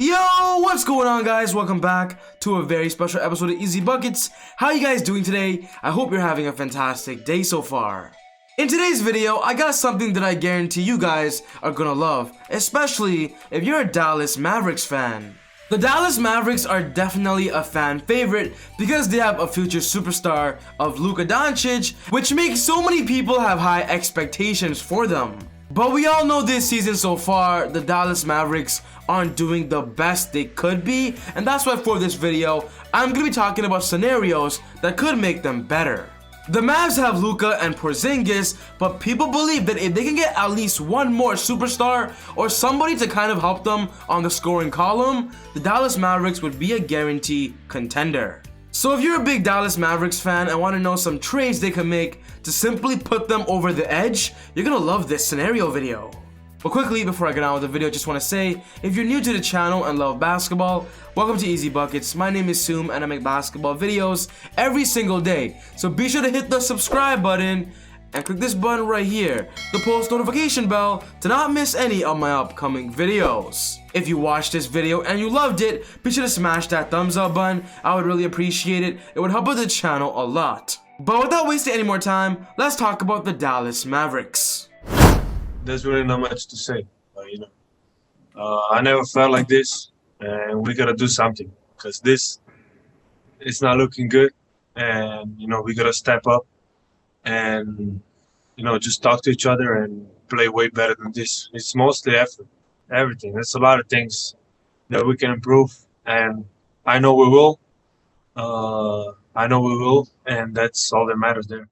Yo, what's going on, guys? Welcome back to a very special episode of Easy Buckets. How are you guys doing today? I hope you're having a fantastic day so far. In today's video, I got something that I guarantee you guys are gonna love, especially if you're a Dallas Mavericks fan. The Dallas Mavericks are definitely a fan favorite because they have a future superstar of Luka Doncic, which makes so many people have high expectations for them. But we all know this season so far, the Dallas Mavericks aren't doing the best they could be, and that's why for this video, I'm gonna be talking about scenarios that could make them better. The Mavs have Luka and Porzingis, but people believe that if they can get at least one more superstar or somebody to kind of help them on the scoring column, the Dallas Mavericks would be a guaranteed contender. So if you're a big Dallas Mavericks fan and want to know some trades they can make to simply put them over the edge, you're gonna love this scenario video. But quickly, before I get on with the video, I just want to say, if you're new to the channel and love basketball, welcome to Easy Buckets. My name is Soom and I make basketball videos every single day. So be sure to hit the subscribe button and click this button right here, the post notification bell, to not miss any of my upcoming videos. If you watched this video and you loved it, be sure to smash that thumbs up button. I would really appreciate it. It would help out the channel a lot. But without wasting any more time, let's talk about the Dallas Mavericks. There's really not much to say, I never felt like this, and we gotta do something because this is not looking good, and we gotta step up and just talk to each other and play way better than this. It's mostly effort, everything. There's a lot of things that we can improve, and I know we will. And that's all that matters there.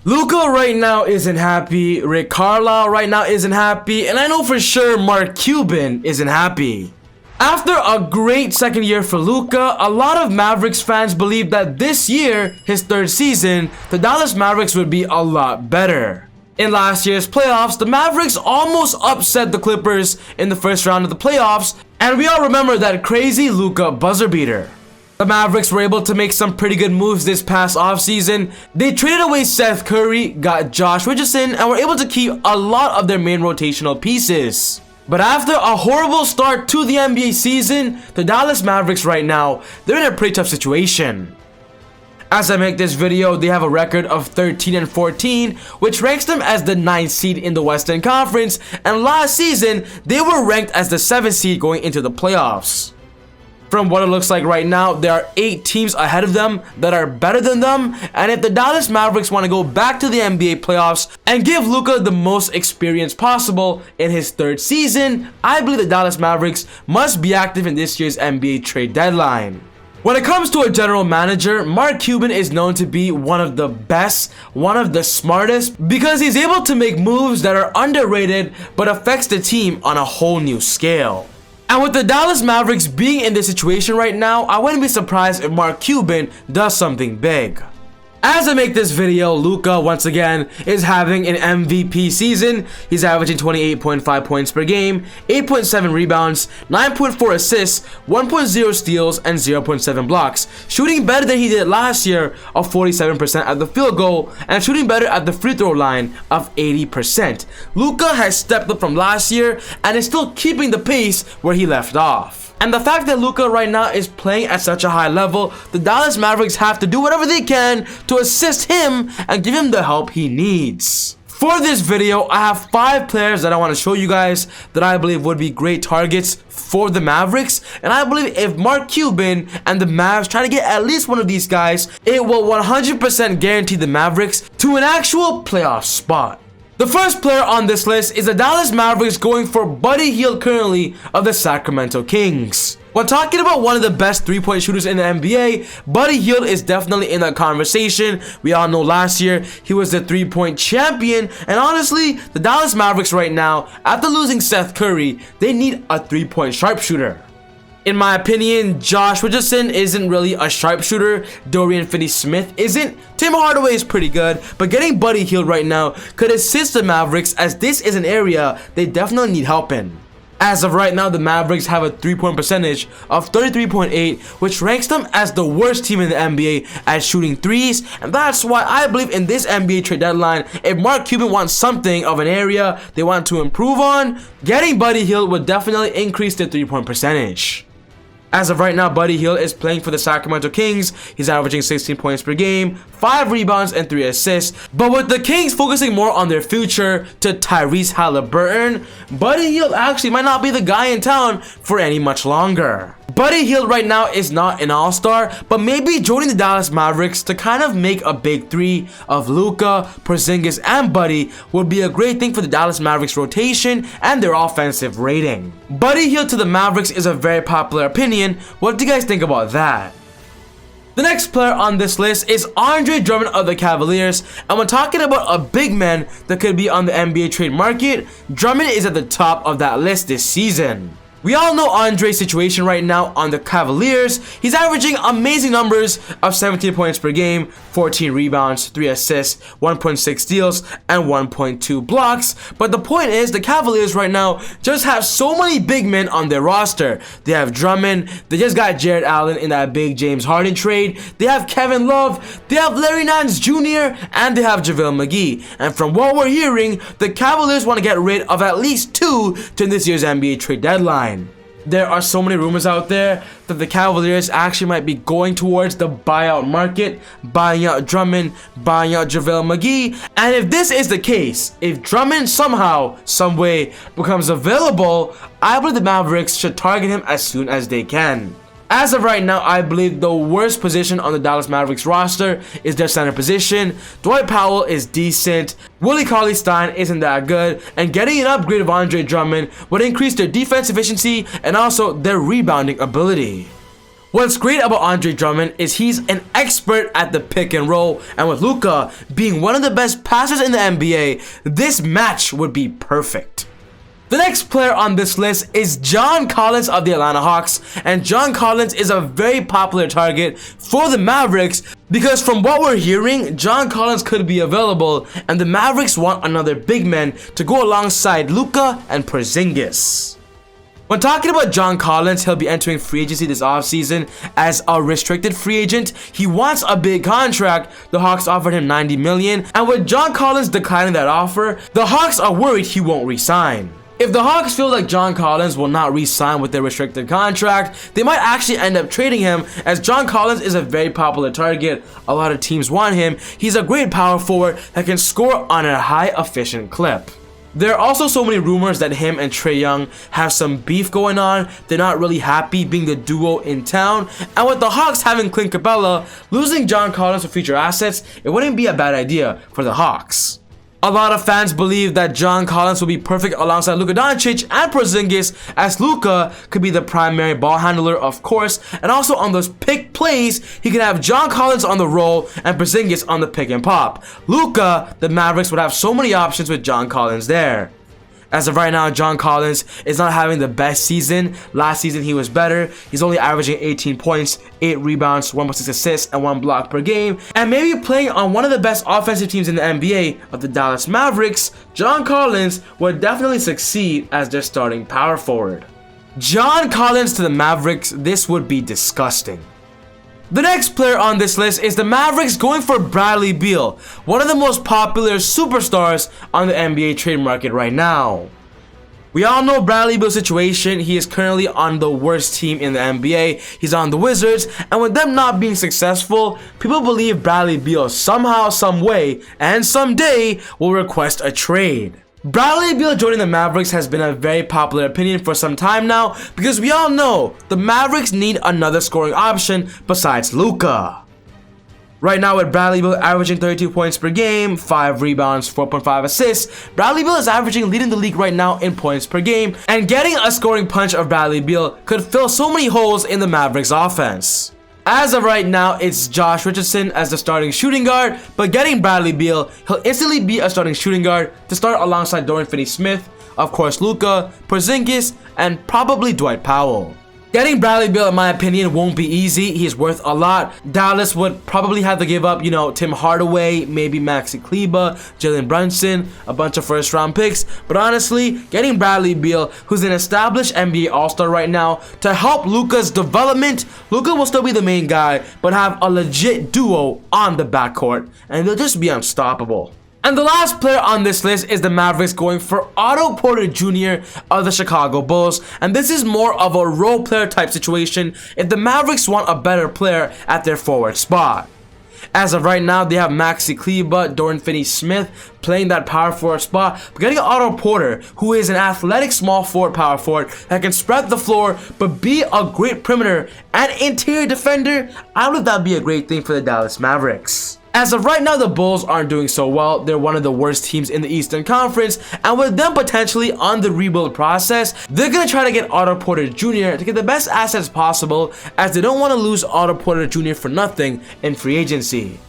Luka right now isn't happy, Rick Carlisle right now isn't happy, and I know for sure Mark Cuban isn't happy. After a great second year for Luka, a lot of Mavericks fans believe that this year, his third season, the Dallas Mavericks would be a lot better. In last year's playoffs, the Mavericks almost upset the Clippers in the first round of the playoffs, and we all remember that crazy Luka buzzer beater. The Mavericks were able to make some pretty good moves this past offseason. They traded away Seth Curry, got Josh Richardson, and were able to keep a lot of their main rotational pieces. But after a horrible start to the NBA season, the Dallas Mavericks right now, they're in a pretty tough situation. As I make this video, they have a record of 13 and 14, which ranks them as the 9th seed in the Western Conference, and last season, they were ranked as the 7th seed going into the playoffs. From what it looks like right now, there are 8 teams ahead of them that are better than them, and if the Dallas Mavericks want to go back to the NBA playoffs and give Luka the most experience possible in his third season, I believe the Dallas Mavericks must be active in this year's NBA trade deadline. When it comes to a general manager, Mark Cuban is known to be one of the best, one of the smartest, because he's able to make moves that are underrated but affects the team on a whole new scale. And with the Dallas Mavericks being in this situation right now, I wouldn't be surprised if Mark Cuban does something big. As I make this video, Luka once again is having an MVP season. He's averaging 28.5 points per game, 8.7 rebounds, 9.4 assists, 1.0 steals, and 0.7 blocks, shooting better than he did last year of 47% at the field goal, and shooting better at the free throw line of 80%. Luka has stepped up from last year and is still keeping the pace where he left off. And the fact that Luka right now is playing at such a high level, the Dallas Mavericks have to do whatever they can to assist him and give him the help he needs. For this video, I have 5 players that I want to show you guys that I believe would be great targets for the Mavericks. And I believe if Mark Cuban and the Mavs try to get at least one of these guys, it will 100% guarantee the Mavericks to an actual playoff spot. The first player on this list is the Dallas Mavericks going for Buddy Hield currently of the Sacramento Kings. When talking about one of the best three-point shooters in the NBA, Buddy Hield is definitely in that conversation. We all know last year he was the three-point champion, and honestly, the Dallas Mavericks right now, after losing Seth Curry, they need a three-point sharpshooter. In my opinion, Josh Richardson isn't really a sharpshooter. Dorian Finney-Smith isn't. Tim Hardaway is pretty good, but getting Buddy Hield right now could assist the Mavericks, as this is an area they definitely need help in. As of right now, the Mavericks have a 3-point percentage of 33.8, which ranks them as the worst team in the NBA at shooting threes, and that's why I believe in this NBA trade deadline, if Mark Cuban wants something of an area they want to improve on, getting Buddy Hield would definitely increase their 3-point percentage. As of right now, Buddy Hield is playing for the Sacramento Kings. He's averaging 16 points per game, 5 rebounds, and 3 assists. But with the Kings focusing more on their future to Tyrese Halliburton, Buddy Hield actually might not be the guy in town for any much longer. Buddy Hield right now is not an all-star, but maybe joining the Dallas Mavericks to kind of make a big three of Luka, Porzingis, and Buddy would be a great thing for the Dallas Mavericks rotation and their offensive rating. Buddy Hield to the Mavericks is a very popular opinion. What do you guys think about that? The next player on this list is Andre Drummond of the Cavaliers, and when talking about a big man that could be on the NBA trade market, Drummond is at the top of that list this season. We all know Andre's situation right now on the Cavaliers. He's averaging amazing numbers of 17 points per game, 14 rebounds, 3 assists, 1.6 steals, and 1.2 blocks. But the point is, the Cavaliers right now just have so many big men on their roster. They have Drummond, they just got Jared Allen in that big James Harden trade, they have Kevin Love, they have Larry Nance Jr., and they have JaVale McGee. And from what we're hearing, the Cavaliers want to get rid of at least 2 to this year's NBA trade deadline. There are so many rumors out there that the Cavaliers actually might be going towards the buyout market, buying out Drummond, buying out JaVale McGee. And if this is the case, if Drummond somehow, someway becomes available, I believe the Mavericks should target him as soon as they can. As of right now, I believe the worst position on the Dallas Mavericks roster is their center position. Dwight Powell is decent, Willie Cauley-Stein isn't that good, and getting an upgrade of Andre Drummond would increase their defense efficiency and also their rebounding ability. What's great about Andre Drummond is he's an expert at the pick and roll, and with Luka being one of the best passers in the NBA, this match would be perfect. The next player on this list is John Collins of the Atlanta Hawks, and John Collins is a very popular target for the Mavericks because from what we're hearing, John Collins could be available and the Mavericks want another big man to go alongside Luka and Porzingis. When talking about John Collins, he'll be entering free agency this offseason as a restricted free agent. He wants a big contract. The Hawks offered him $90 million, and with John Collins declining that offer, the Hawks are worried he won't re-sign. If the Hawks feel like John Collins will not re-sign with their restricted contract, they might actually end up trading him, as John Collins is a very popular target. A lot of teams want him. He's a great power forward that can score on a high efficient clip. There are also so many rumors that him and Trae Young have some beef going on. They're not really happy being the duo in town. And with the Hawks having Clint Capella, losing John Collins for future assets, it wouldn't be a bad idea for the Hawks. A lot of fans believe that John Collins will be perfect alongside Luka Doncic and Porzingis, as Luka could be the primary ball handler, of course, and also on those pick plays, he can have John Collins on the roll and Porzingis on the pick and pop. Luka, the Mavericks would have so many options with John Collins there. As of right now, John Collins is not having the best season. Last season he was better. He's only averaging 18 points, 8 rebounds, 1.6 assists, and 1 block per game. And maybe playing on one of the best offensive teams in the NBA of the Dallas Mavericks, John Collins would definitely succeed as their starting power forward. John Collins to the Mavericks, this would be disgusting. The next player on this list is the Mavericks going for Bradley Beal, one of the most popular superstars on the NBA trade market right now. We all know Bradley Beal's situation. He is currently on the worst team in the NBA. He's on the Wizards, and with them not being successful, people believe Bradley Beal somehow, some way, and someday will request a trade. Bradley Beal joining the Mavericks has been a very popular opinion for some time now because we all know the Mavericks need another scoring option besides Luka. Right now with Bradley Beal averaging 32 points per game, 5 rebounds, 4.5 assists, Bradley Beal is leading the league right now in points per game, and getting a scoring punch of Bradley Beal could fill so many holes in the Mavericks offense. As of right now, it's Josh Richardson as the starting shooting guard, but getting Bradley Beal, he'll instantly be a starting shooting guard to start alongside Dorian Finney-Smith, of course Luka, Porzingis, and probably Dwight Powell. Getting Bradley Beal, in my opinion, won't be easy. He's worth a lot. Dallas would probably have to give up, you know, Tim Hardaway, maybe Maxi Kleber, Jalen Brunson, a bunch of first-round picks. But honestly, getting Bradley Beal, who's an established NBA All-Star right now, to help Luka's development. Luka will still be the main guy, but have a legit duo on the backcourt, and they'll just be unstoppable. And the last player on this list is the Mavericks going for Otto Porter Jr. of the Chicago Bulls. And this is more of a role player type situation if the Mavericks want a better player at their forward spot. As of right now, they have Maxi Kleber, Dorian Finney-Smith playing that power forward spot. But getting Otto Porter, who is an athletic small forward power forward that can spread the floor but be a great perimeter and interior defender, I believe that would be a great thing for the Dallas Mavericks. As of right now, the Bulls aren't doing so well. They're one of the worst teams in the Eastern Conference, and with them potentially on the rebuild process, they're going to try to get Otto Porter Jr. to get the best assets possible, as they don't want to lose Otto Porter Jr. for nothing in free agency.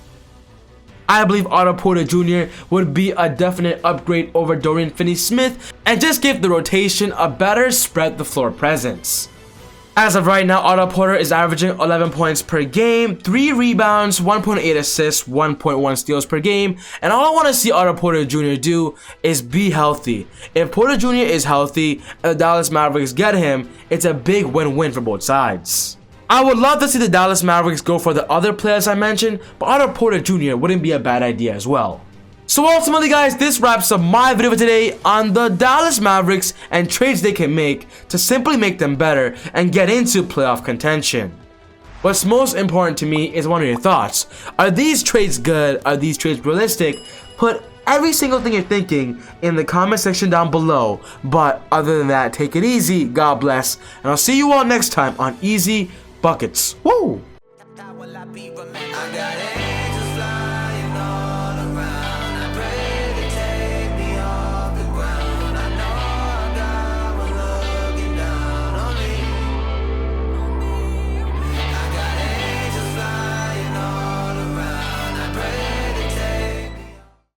I believe Otto Porter Jr. would be a definite upgrade over Dorian Finney-Smith and just give the rotation a better spread the floor presence. As of right now, Otto Porter is averaging 11 points per game, 3 rebounds, 1.8 assists, 1.1 steals per game, and all I want to see Otto Porter Jr. do is be healthy. If Porter Jr. is healthy and the Dallas Mavericks get him, it's a big win-win for both sides. I would love to see the Dallas Mavericks go for the other players I mentioned, but Otto Porter Jr. wouldn't be a bad idea as well. So ultimately, guys, this wraps up my video for today on the Dallas Mavericks and trades they can make to simply make them better and get into playoff contention. What's most important to me is one of your thoughts. Are these trades good? Are these trades realistic? Put every single thing you're thinking in the comment section down below. But other than that, take it easy, God bless, and I'll see you all next time on Easy Buckets. Woo!